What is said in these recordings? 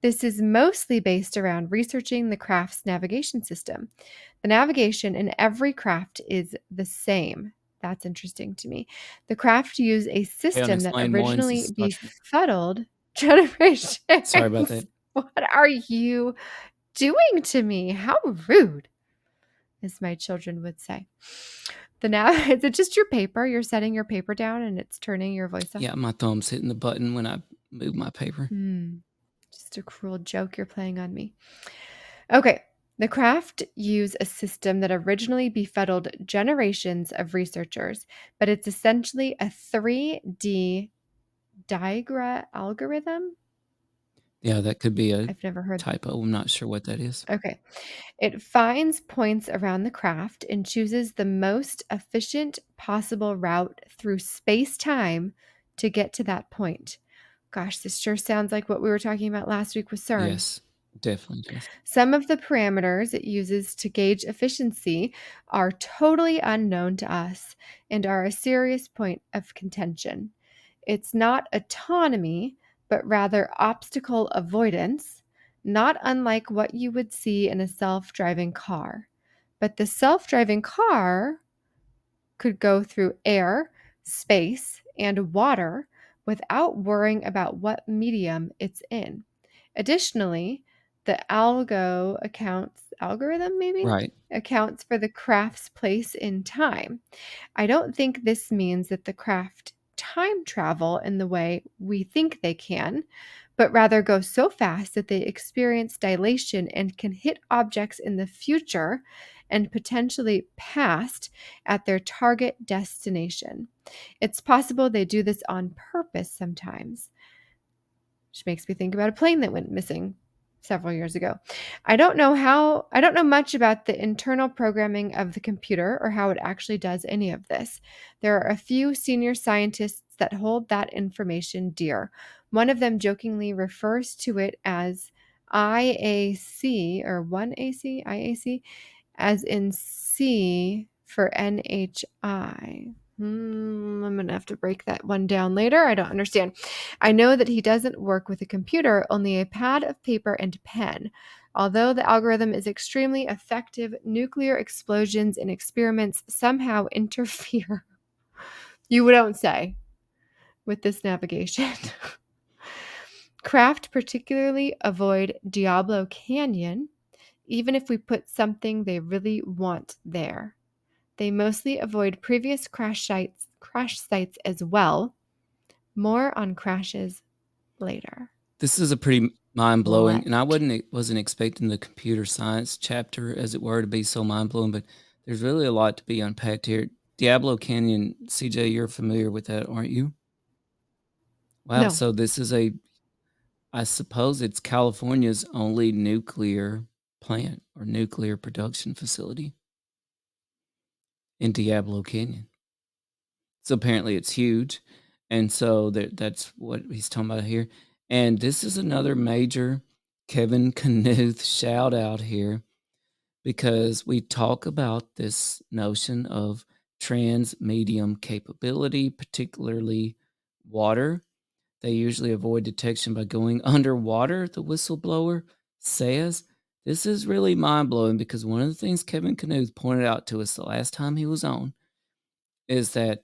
This is mostly based around researching the craft's navigation system. The navigation in every craft is the same. That's interesting to me. The craft use a Hey, system that Unexplained ones originally is befuddled generations. sorry about that. What are you doing to me? How rude, as my children would say. Is it just your paper? You're setting your paper down and it's turning your voice off? Yeah, my thumb's hitting the button when I move my paper. Just a cruel joke you're playing on me. Okay. The craft use a system that originally befuddled generations of researchers, but it's essentially a 3D diagram algorithm. Yeah, that could be a I've never heard. typo. I'm not sure what that is. Okay. It finds points around the craft and chooses the most efficient possible route through space-time to get to that point. Gosh, this sure sounds like what we were talking about last week with CERN. Yes, definitely does. Some of the parameters it uses to gauge efficiency are totally unknown to us and are a serious point of contention. It's not autonomy, but rather obstacle avoidance, not unlike what you would see in a self-driving car. But the self-driving car could go through air, space, and water without worrying about what medium it's in. Additionally, the algorithm maybe Right. accounts for the craft's place in time. I don't think this means that the craft time travel in the way we think they can, but rather go so fast that they experience dilation and can hit objects in the future and potentially past at their target destination. It's possible they do this on purpose sometimes, which makes me think about a plane that went missing several years ago. I don't know much about the internal programming of the computer or how it actually does any of this. There are a few senior scientists that hold that information dear. One of them jokingly refers to it as IAC or 1AC, IAC, as in C for NHI. I'm going to have to break that one down later. I don't understand. I know that he doesn't work with a computer, only a pad of paper and pen. Although the algorithm is extremely effective, nuclear explosions in experiments somehow interfere. You don't say, with this navigation. Craft particularly avoid Diablo Canyon, even if we put something they really want there. They mostly avoid previous crash sites as well. More on crashes later. This is a pretty mind-blowing, and I What? wasn't expecting the computer science chapter, as it were, to be so mind-blowing, but there's really a lot to be unpacked here. Diablo Canyon, CJ, you're familiar with that, aren't you? Wow, No. so this is I suppose it's California's only nuclear plant or nuclear production facility in Diablo Canyon. So apparently it's huge. And so that's what he's talking about here. And this is another major Kevin Knuth shout out here, because we talk about this notion of trans medium capability, particularly water. They usually avoid detection by going underwater, the whistleblower says. This is really mind blowing, because one of the things Kevin Knuth pointed out to us the last time he was on is that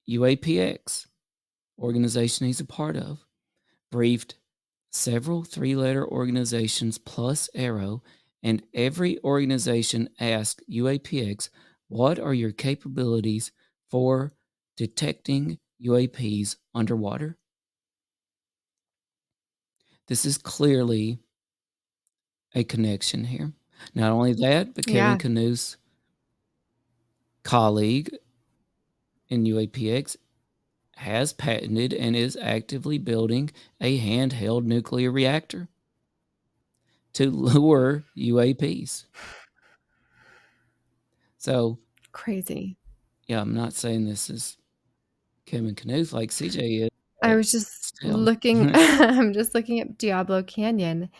UAPX, organization he's a part of, briefed several three-letter organizations plus Arrow, and every organization asked UAPX, what are your capabilities for detecting UAPs underwater? This is clearly a connection here. Not only that, but Kevin Yeah. Knuth's colleague in UAPX has patented and is actively building a handheld nuclear reactor to lure UAPs. So, Crazy. yeah, I'm not saying this is Kevin Knuth like CJ is, I but was just still, looking I'm just looking at Diablo Canyon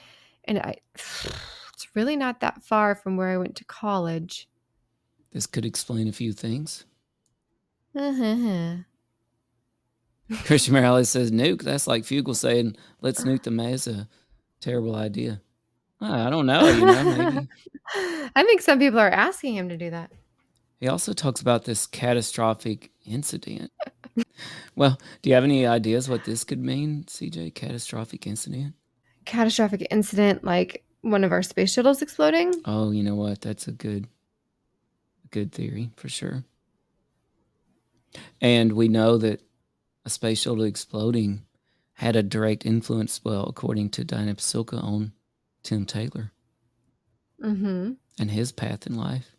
and it's really not that far from where I went to college. this could explain a few things. Uh-huh. Christian Morales says nuke. That's like Fugle saying, let's nuke the mesa. Terrible idea. I don't know, maybe. I think some people are asking him to do that. He also talks about this catastrophic incident. Well, do you have any ideas what this could mean, CJ? Catastrophic incident? Catastrophic incident like one of our space shuttles exploding? Oh, you know what? That's a good theory for sure. And we know that a space shuttle exploding had a direct influence, well, according to Diana Pasilka, on Tim Taylor and his path in life.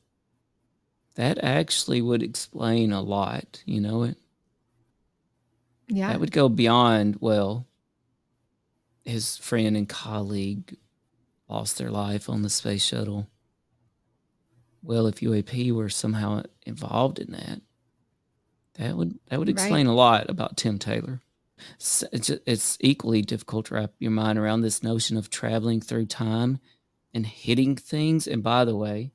That actually would explain a lot, you know it? Yeah. That would go beyond, well, his friend and colleague lost their life on the space shuttle. Well, if UAP were somehow involved in that, that would explain Right. a lot about Tim Taylor. It's equally difficult to wrap your mind around this notion of traveling through time and hitting things. And by the way,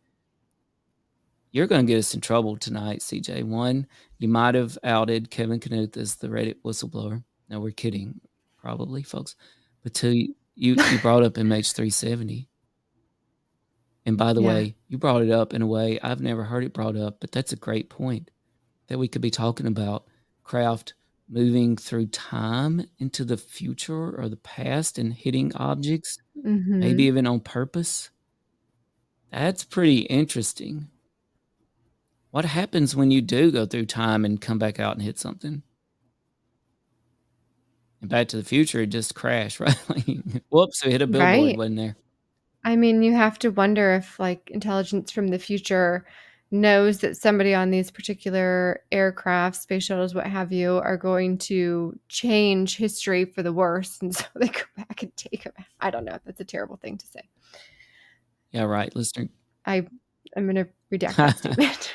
you're going to get us in trouble tonight, CJ. One, you might have outed Kevin Knuth as the Reddit whistleblower. No, we're kidding, probably, folks. But two, you brought up MH370. And by the Yeah. way, you brought it up in a way I've never heard it brought up, but that's a great point that we could be talking about craft moving through time into the future or the past and hitting objects, maybe even on purpose. That's pretty interesting. What happens when you do go through time and come back out and hit something? And Back to the Future, it just crashed, right? Like, whoops, we hit a billboard, Right. wasn't there? I mean, you have to wonder if like intelligence from the future knows that somebody on these particular aircraft, space shuttles, what have you, are going to change history for the worse. And so they go back and take them. I don't know. That's a terrible thing to say. Yeah, right, listener. I'm going to redact that statement.